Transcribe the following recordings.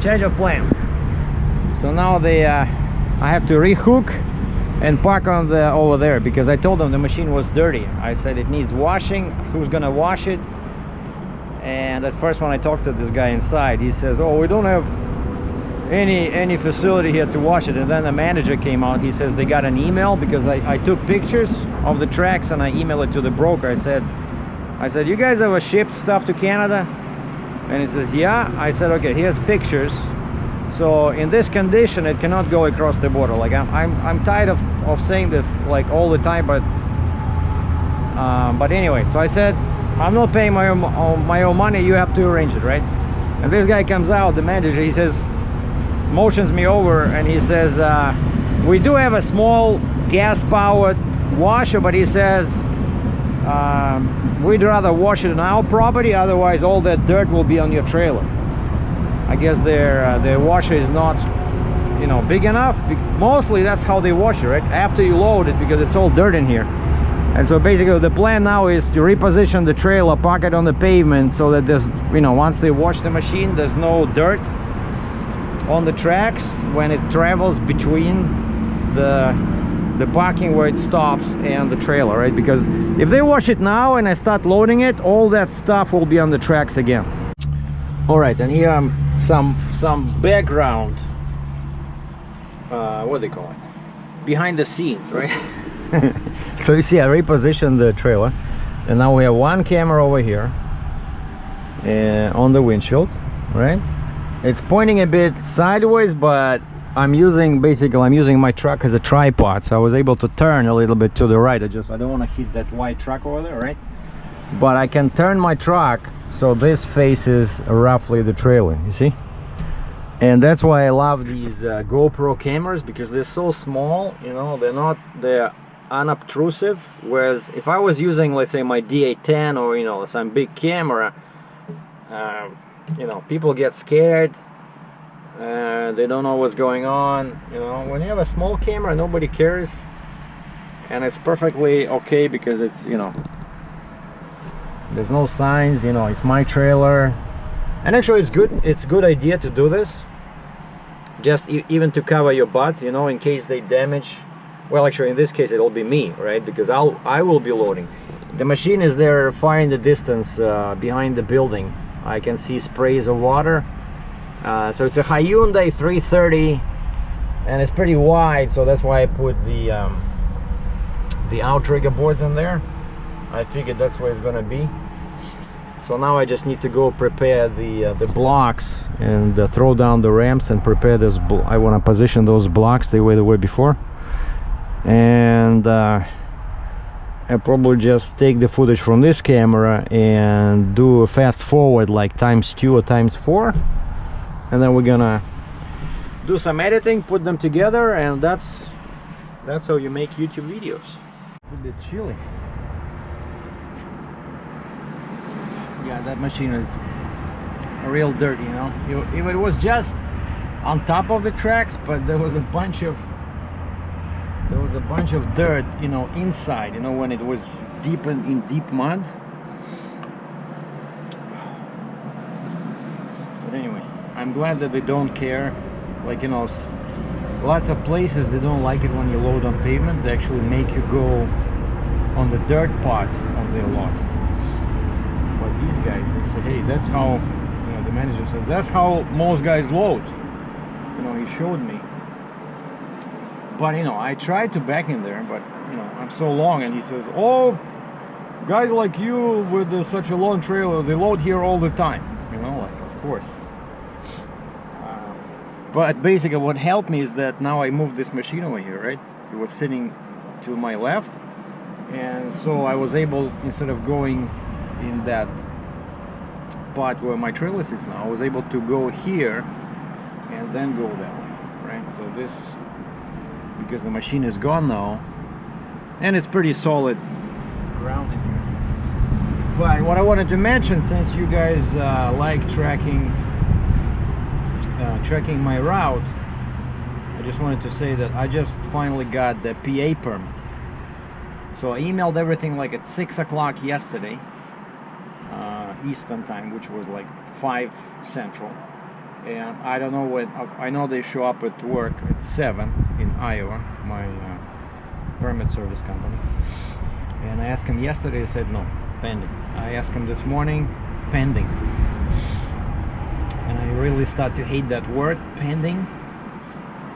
change of plans. So now they I have to rehook and park on the over there, because I told them the machine was dirty. I said it needs washing. Who's gonna wash it? And at first when I talked to this guy inside, he says, oh, we don't have any facility here to wash it. And then the manager came out. He says they got an email, because I took pictures of the tracks and I emailed it to the broker. I said you guys ever shipped stuff to Canada? And he says, yeah. I said, okay, here's pictures. So in this condition it cannot go across the border. Like I'm tired of saying this like all the time, but anyway, so I said, I'm not paying my own money, you have to arrange it, right? And this guy comes out, the manager, he says, motions me over, and he says, we do have a small gas powered washer, but he says we'd rather wash it on our property, otherwise all that dirt will be on your trailer. I guess their washer is not, you know, big enough. Mostly that's how they wash it, right? After you load it, because it's all dirt in here. And so basically the plan now is to reposition the trailer, park it on the pavement, so that there's, you know, once they wash the machine, there's no dirt on the tracks when it travels between the parking where it stops and the trailer, right? Because if they wash it now and I start loading it, all that stuff will be on the tracks again. All right, and here some background, what do they call it, behind the scenes, right? So you see I repositioned the trailer, and now we have one camera over here on the windshield, right? It's pointing a bit sideways, but I'm using my truck as a tripod, so I was able to turn a little bit to the right. I don't want to hit that white truck over there, right? But I can turn my truck so this faces roughly the trailer, you see? And that's why I love these GoPro cameras, because they're so small, you know, they're unobtrusive. Whereas if I was using, let's say, my D810 or, you know, some big camera, you know, people get scared, they don't know what's going on. You know, when you have a small camera, nobody cares, and it's perfectly okay, because it's, you know, there's no signs, you know, it's my trailer. And actually it's good idea to do this, just even to cover your butt, you know, in case they damage. Well, actually in this case it'll be me, right? Because I will be loading. The machine is there far in the distance, behind the building. I can see sprays of water. So it's a Hyundai 330, and it's pretty wide, so that's why I put the outrigger boards in there. I figured that's where it's gonna be. So now I just need to go prepare the blocks and throw down the ramps and prepare this. I want to position those blocks the way they were before, and I'll probably just take the footage from this camera and do a fast forward, like ×2 or ×4, and then we're gonna do some editing, put them together, and that's how you make YouTube videos. It's a bit chilly. Yeah, that machine is real dirty, you know. If it was just on top of the tracks, but there was a bunch of dirt, you know, inside, you know, when it was deep in deep mud. But anyway, I'm glad that they don't care. Like, you know, lots of places they don't like it when you load on pavement. They actually make you go on the dirt part of their lot. But these guys, they say, hey, that's how, you know, the manager says, that's how most guys load. You know, he showed me. But, you know, I tried to back in there, but, you know, I'm so long, and he says, oh, guys like you with such a long trailer, they load here all the time. You know, like, of course. But basically what helped me is that now I moved this machine over here, right? It was sitting to my left, and so I was able, instead of going in that part where my trailer sits now, I was able to go here and then go that way, right? So this, because the machine is gone now, and it's pretty solid ground in here. But what I wanted to mention, since you guys like tracking my route, I just wanted to say that I just finally got the PA permit. So I emailed everything like at 6 o'clock yesterday, Eastern time, which was like 5 Central. And I don't know when. I know they show up at work at 7 in Iowa, my permit service company. And I asked him yesterday, he said no, pending. I asked him this morning, pending. And I really start to hate that word, pending.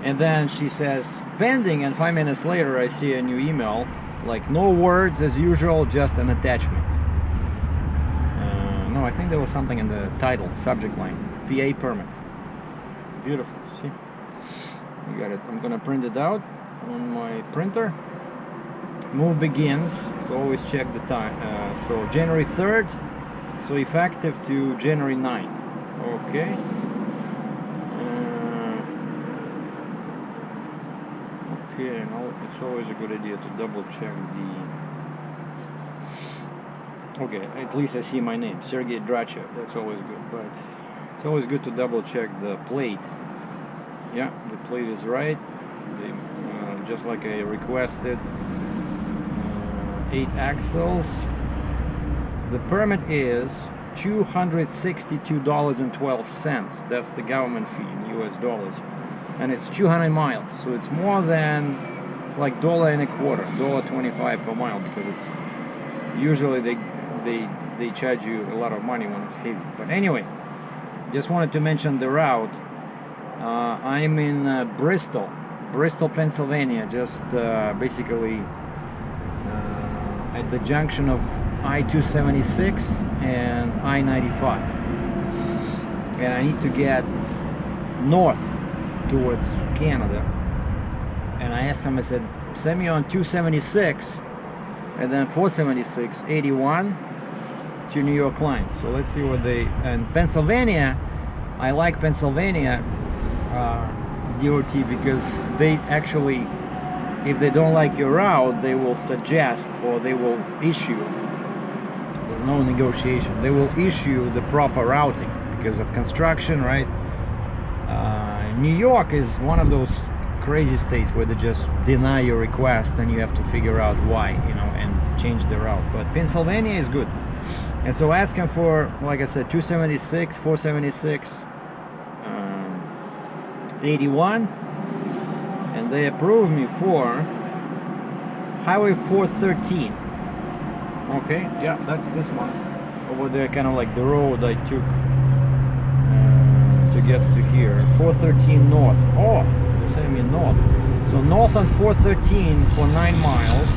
And then she says, pending, and 5 minutes later I see a new email, like no words as usual, just an attachment. No, I think there was something in the title, subject line, PA permit. Beautiful, see? You got it. I'm gonna print it out on my printer. Move begins, so always check the time. So January 3rd, so effective to January 9th. Okay. Okay, now it's always a good idea to double check the... Okay, at least I see my name, Sergei DRATCHEV. That's always good, but it's always good to double check the plate. Yeah, the plate is right. Just like I requested. 8 axles. The permit is $262.12. That's the government fee in US dollars, and it's 200 miles. So it's more than, it's like $1.25, $1.25 per mile, because it's usually they charge you a lot of money when it's heavy. But anyway, just wanted to mention the route. I'm in Bristol, Pennsylvania, just basically at the junction of I-276 and I-95, and I need to get north towards Canada. And I asked him, I said, send me on 276 and then 476, 81 to New York line. So let's see what they... And Pennsylvania, I like Pennsylvania DOT because they actually, if they don't like your route, they will suggest, or they will issue, there's no negotiation, they will issue the proper routing because of construction, right? New York is one of those crazy states where they just deny your request and you have to figure out why, you know, and change the route. But Pennsylvania is good. And so asking for, like I said, 276, 476, 81, and they approved me for Highway 413. Okay, yeah, that's this one over there, kind of like the road I took to get to here. 413 north. Oh, they're sending me north. So north on 413 for 9 miles,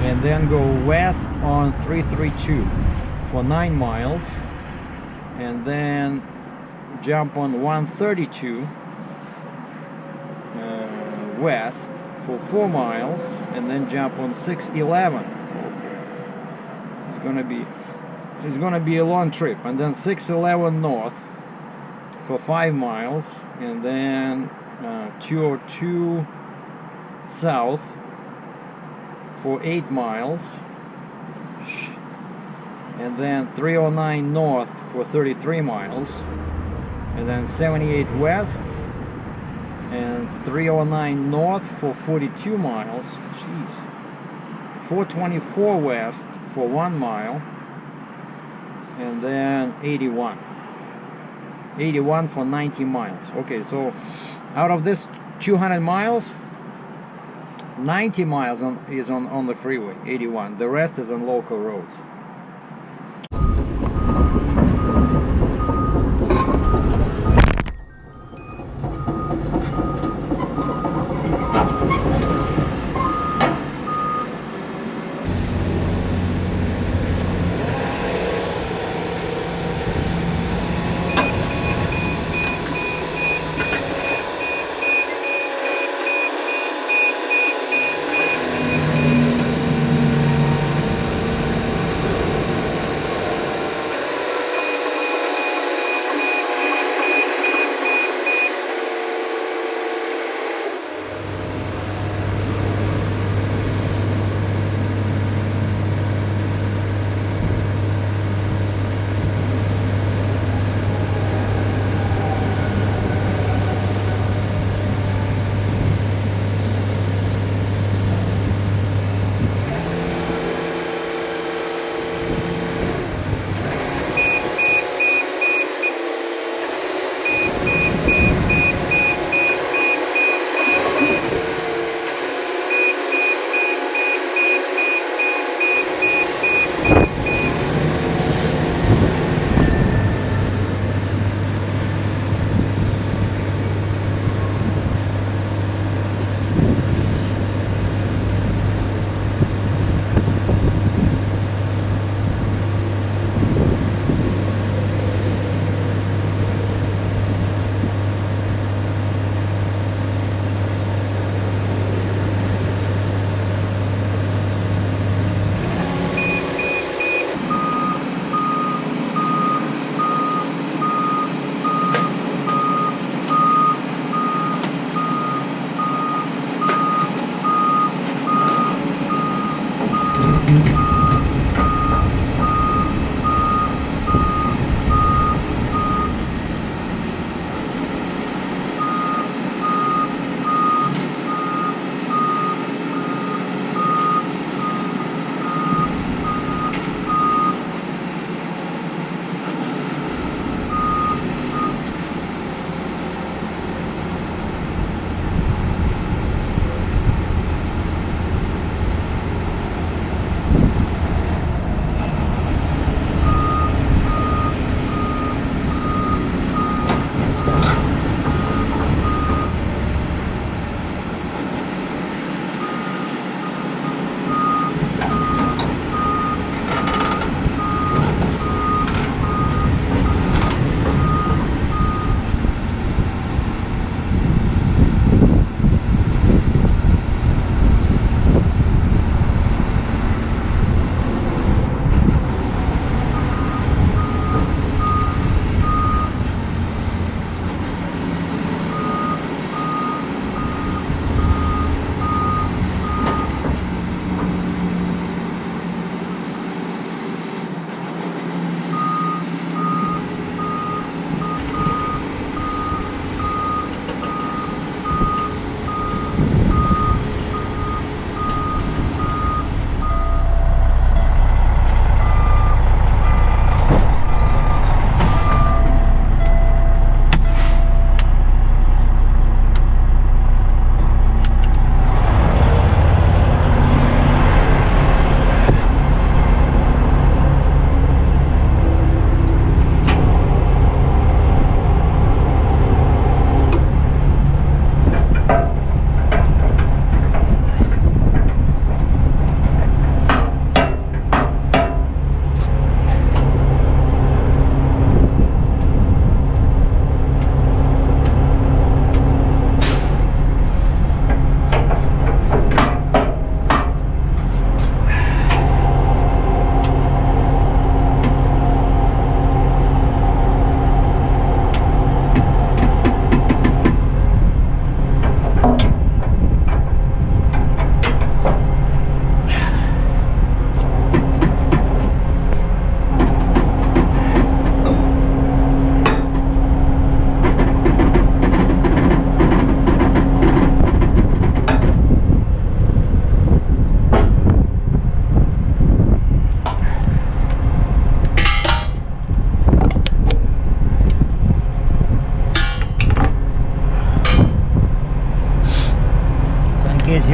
and then go west on 332 for 9 miles, and then jump on 132 west for 4 miles, and then jump on 611. Okay. It's gonna be a long trip, and then 611 north for 5 miles, and then 202 south for 8 miles, and then 309 north for 33 miles, and then 78 west and 309 north for 42 miles. Jeez. 424 west for 1 mile, and then 81 for 90 miles. Okay, so out of this 200 miles, 90 miles is on the freeway, 81. The rest is on local roads.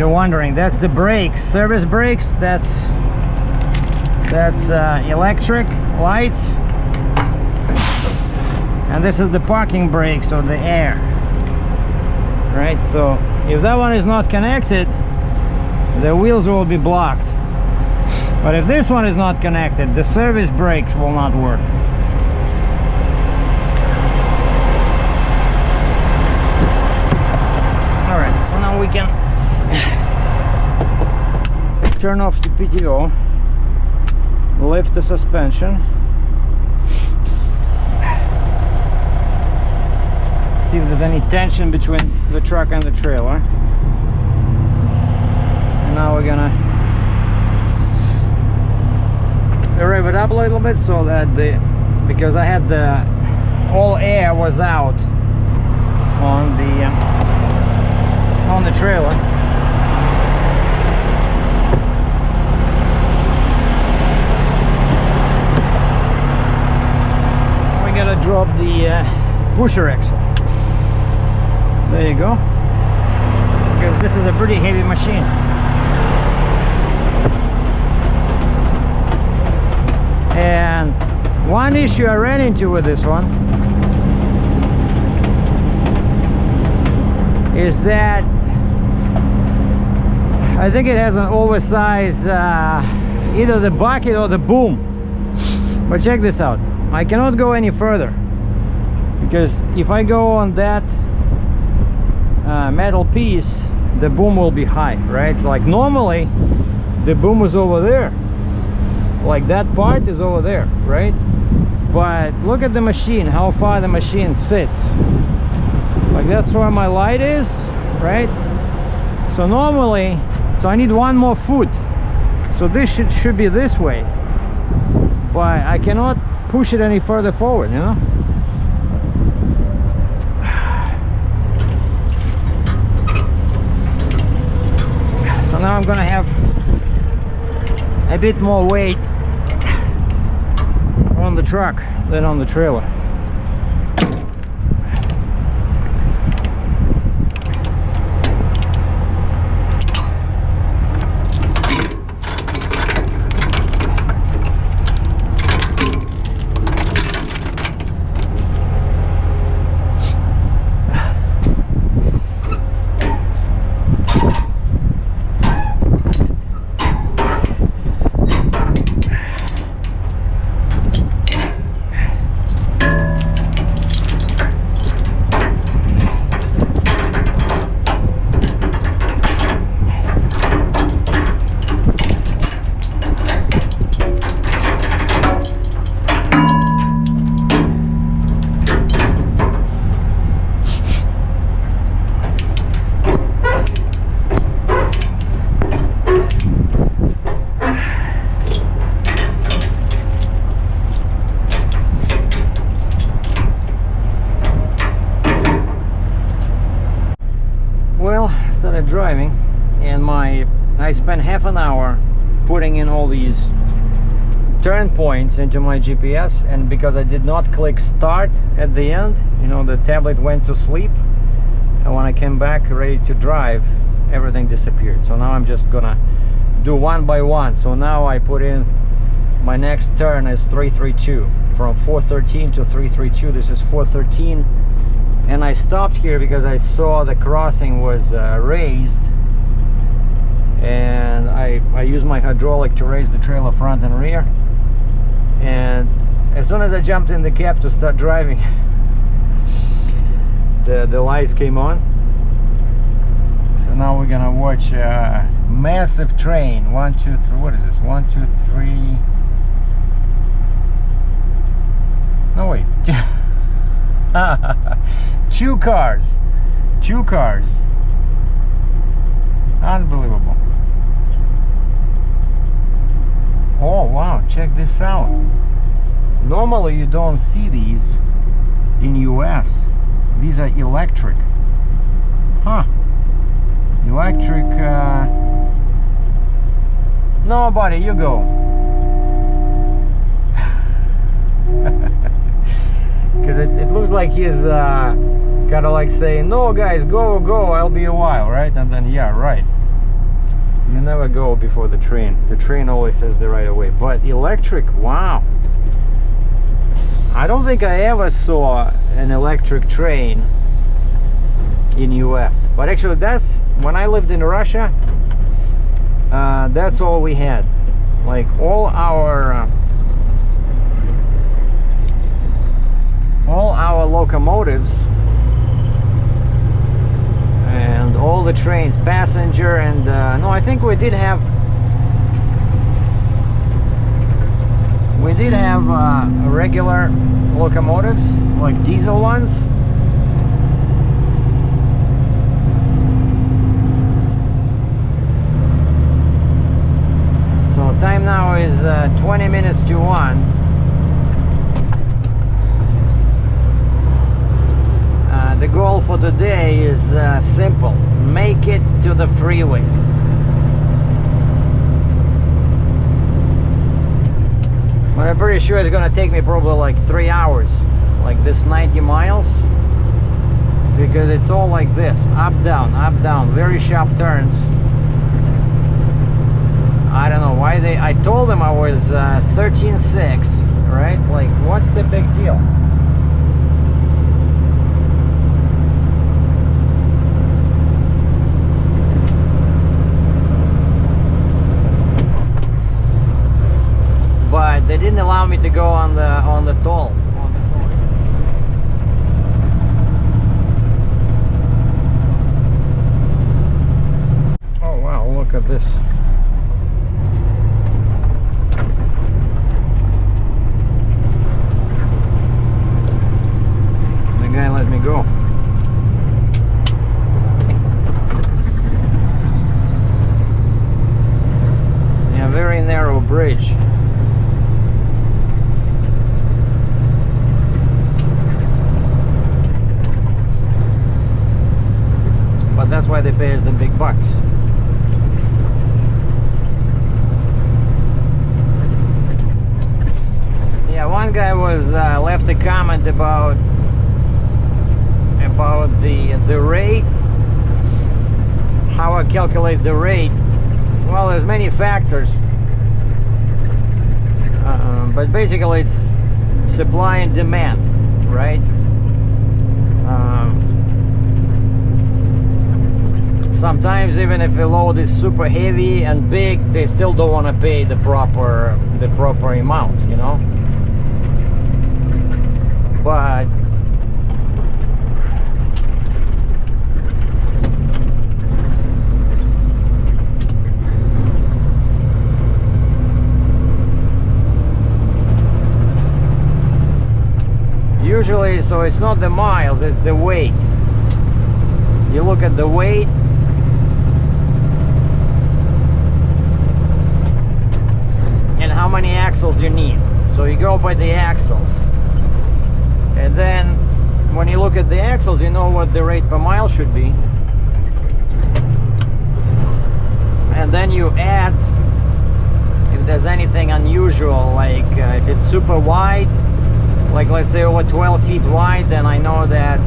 you're wondering, that's the brakes, service brakes. That's electric lights, and this is the parking brakes or the air, right? So if that one is not connected, the wheels will be blocked. But if this one is not connected, the service brakes will not work. Alright, so now we can turn off the PTO, lift the suspension, see if there's any tension between the truck and the trailer. And now we're gonna rev it up a little bit so that because I had all air was out on the trailer. We gotta drop the pusher axle. There you go, because this is a pretty heavy machine. And one issue I ran into with this one is that I think it has an oversized either the bucket or the boom. But check this out, I cannot go any further, because if I go on that metal piece, the boom will be high, right? Like normally the boom is over there, like that part is over there, right? But look at the machine, how far the machine sits. Like that's where my light is, right? So normally, so I need one more foot, so this should be this way, but I cannot push it any further forward, you know. So now I'm gonna have a bit more weight on the truck than on the trailer. Driving, and I spent half an hour putting in all these turn points into my GPS, and because I did not click start at the end, you know, the tablet went to sleep, and when I came back ready to drive, everything disappeared. So now I'm just gonna do one by one. So now I put in my next turn is 332, from 413 to 332. This is 413. And I stopped here because I saw the crossing was raised, and I used my hydraulic to raise the trailer front and rear. And as soon as I jumped in the cab to start driving, the lights came on. So now we're gonna watch a massive train. 1, 2, 3. What is this? 1, 2, 3. No, wait. Two cars. Unbelievable. Oh wow, check this out. Normally you don't see these in US. These are electric. Huh. Electric. No, buddy, you go. Because it looks like he's kind of like saying, no guys, go, I'll be a while, right? And then yeah, right, You never go before the train. The train always has the right of way. But electric, wow. I don't think I ever saw an electric train in US. But actually that's, when I lived in Russia, that's all we had. Like all our locomotives and all the trains, passenger and no, I think we did have regular locomotives, like diesel ones. So time now is 20 minutes to 1. The goal for today is simple: make it to the freeway. But I'm pretty sure it's gonna take me probably like 3 hours, like this 90 miles, because it's all like this, up down, very sharp turns. I don't know why I told them I was 13.6, right? Like, what's the big deal? But they didn't allow me to go on the toll. Oh wow, look at this. The guy let me go. Yeah, very narrow bridge. That's why they pay us the big bucks. Yeah, one guy was left a comment about the rate, how I calculate the rate. Well, there's many factors, but basically it's supply and demand, right? Sometimes even if a load is super heavy and big, they still don't want to pay the proper amount, you know. But usually, so it's not the miles, it's the weight. You look at the weight. And how many axles you need. So you go by the axles. And then when you look at the axles, you know what the rate per mile should be. And then you add, if there's anything unusual, like if it's super wide, like let's say over 12 feet wide, then I know that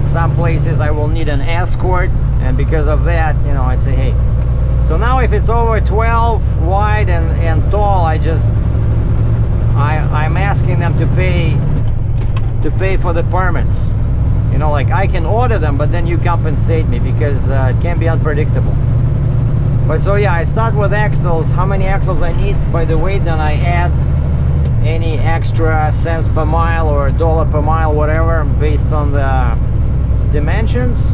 some places I will need an escort, and because of that, you know, I say, hey. So now if it's over 12 wide and tall, I'm asking them to pay for the permits. You know, like I can order them, but then you compensate me because it can be unpredictable. But so yeah, I start with axles, how many axles I need by the weight, then I add any extra cents per mile or dollar per mile, whatever, based on the dimensions.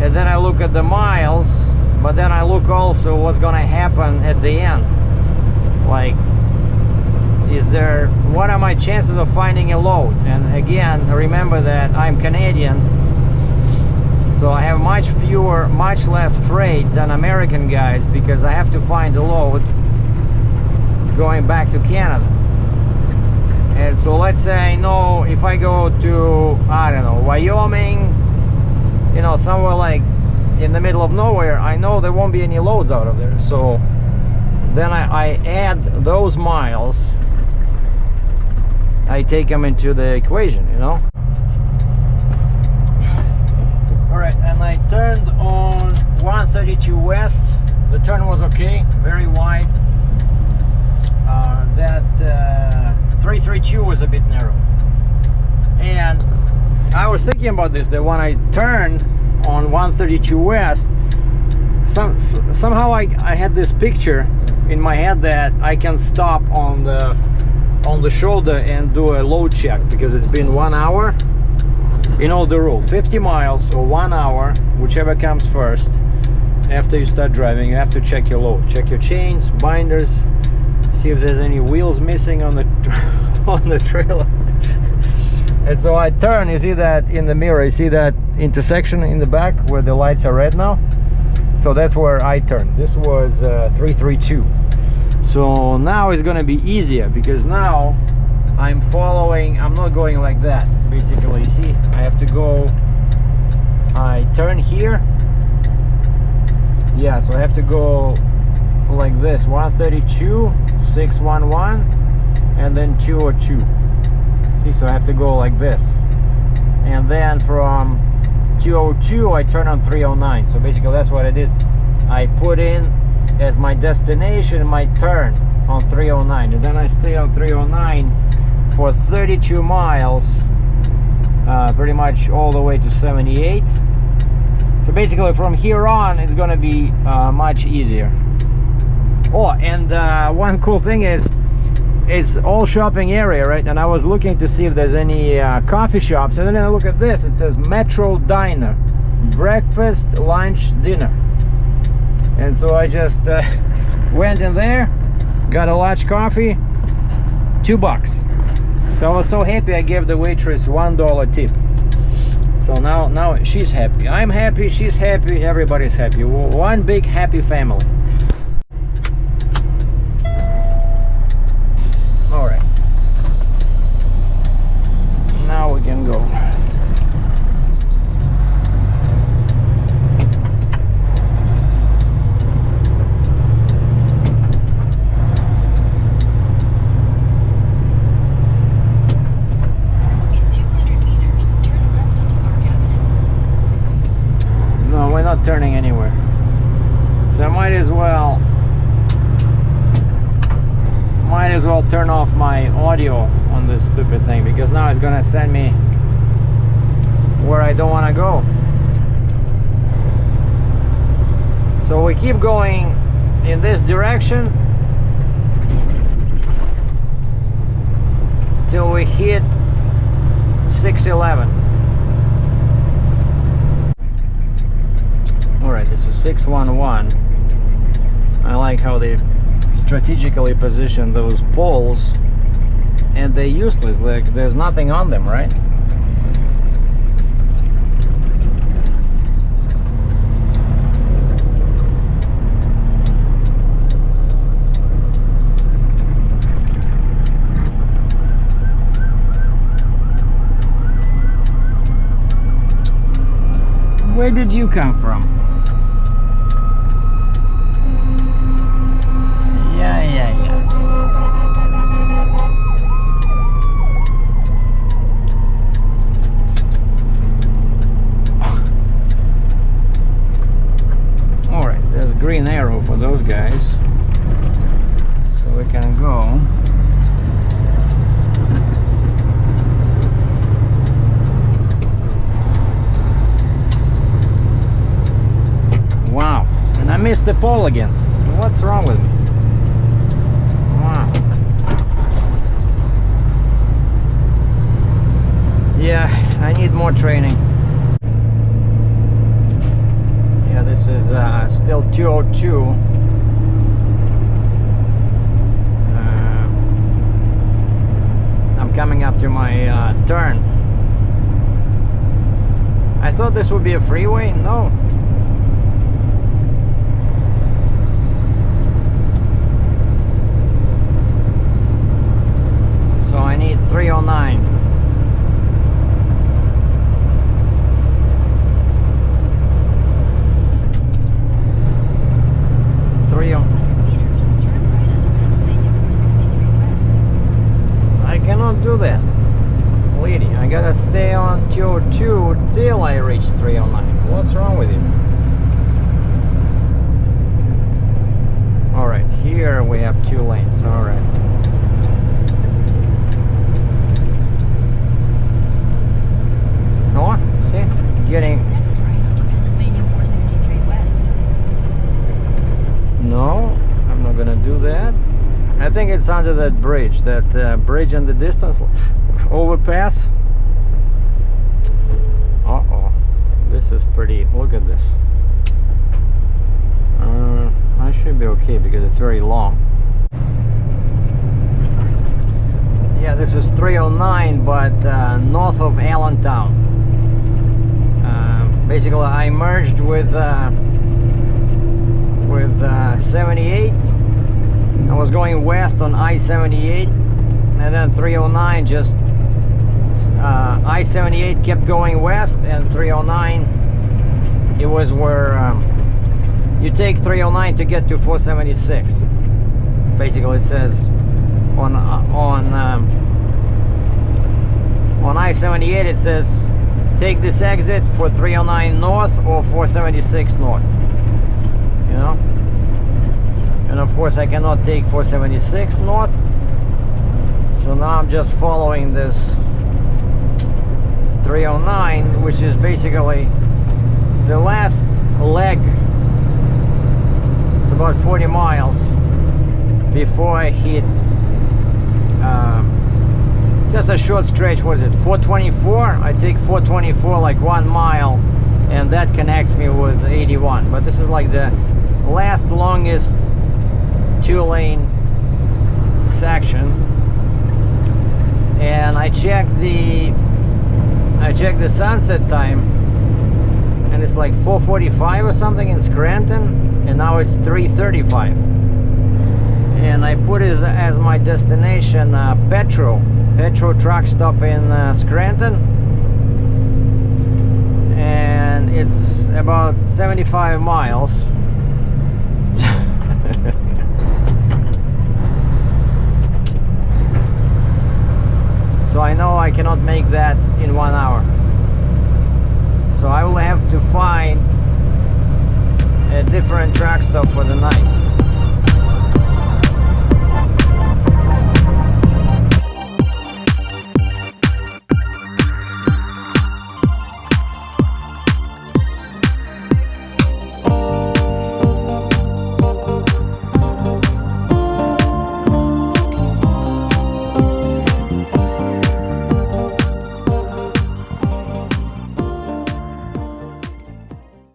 And then I look at the miles. But then I look also what's gonna happen at the end. Like, what are my chances of finding a load? And again, remember that I'm Canadian, so I have much less freight than American guys, because I have to find a load going back to Canada. And so let's say I know if I go to, I don't know, Wyoming, you know, somewhere like in the middle of nowhere, I know there won't be any loads out of there. So then I add those miles, I take them into the equation, you know. All right, and I turned on 132 west. The turn was okay, very wide. That 332 was a bit narrow. And I was thinking about this, that when I turned on 132 west, somehow I had this picture in my head that I can stop on the shoulder and do a load check, because it's been 1 hour. You know the rule, 50 miles or 1 hour, whichever comes first. After you start driving, you have to check your load, check your chains, binders, see if there's any wheels missing on the on the trailer. And so I turn, you see that in the mirror, you see that intersection in the back where the lights are red now? So that's where I turned. This was 332. So now it's gonna be easier, because now I'm following, I'm not going like that. Basically, you see, I have to go, I turn here. Yeah, so I have to go like this, 132, 611, and then 202. See, so I have to go like this. And then from 202, I turn on 309. So basically that's what I did. I put in as my destination my turn on 309. And then I stay on 309 for 32 miles, pretty much all the way to 78. So basically from here on it's gonna be much easier. Oh, and one cool thing is it's all shopping area, right? And I was looking to see if there's any coffee shops, and then I look at this, it says Metro Diner, breakfast, lunch, dinner. And so I just went in there, got a large coffee, $2. So I was so happy I gave the waitress $1 tip. So now she's happy, I'm happy, she's happy, everybody's happy. One big happy family. All right, now we can go. Turning anywhere, so I might as well turn off my audio on this stupid thing, because now it's gonna send me where I don't want to go. So we keep going in this direction till we hit 611. Alright, this is 611. I like how they strategically position those poles, and they're useless, like there's nothing on them, right? Where did you come from? Green arrow for those guys, so we can go. Wow, and I missed the pole again. What's wrong with me? Wow. Yeah, I need more training. This is still 202. I'm coming up to my turn. I thought this would be a freeway. No. So I need 309. Do that, lady. I gotta stay on 202 till I reach 309. we have 2 lanes. All right. Oh, see, getting. Next right onto Pennsylvania 463 West. No, I'm not gonna do that. I think it's under that bridge, bridge in the distance, overpass. Uh-oh, this is pretty, look at this. I should be okay because it's very long. Yeah, this is 309, but north of Allentown. Basically, I merged with 78. I was going west on I-78, and then 309 just I-78 kept going west, and 309 it was where you take 309 to get to 476. Basically, it says on I-78 it says take this exit for 309 north or 476 north. You know. And of course I cannot take 476 north, so now I'm just following this 309, which is basically the last leg. It's about 40 miles before I hit just a short stretch. What is it, 424? I take 424 like 1 mile, and that connects me with 81. But this is like the last longest 2-lane section, and I checked the sunset time, and it's like 4:45 or something in Scranton, and now it's 3:35. And I put it as my destination Petro truck stop in Scranton, and it's about 75 miles. So I know I cannot make that in 1 hour. So I will have to find a different track stop for the night.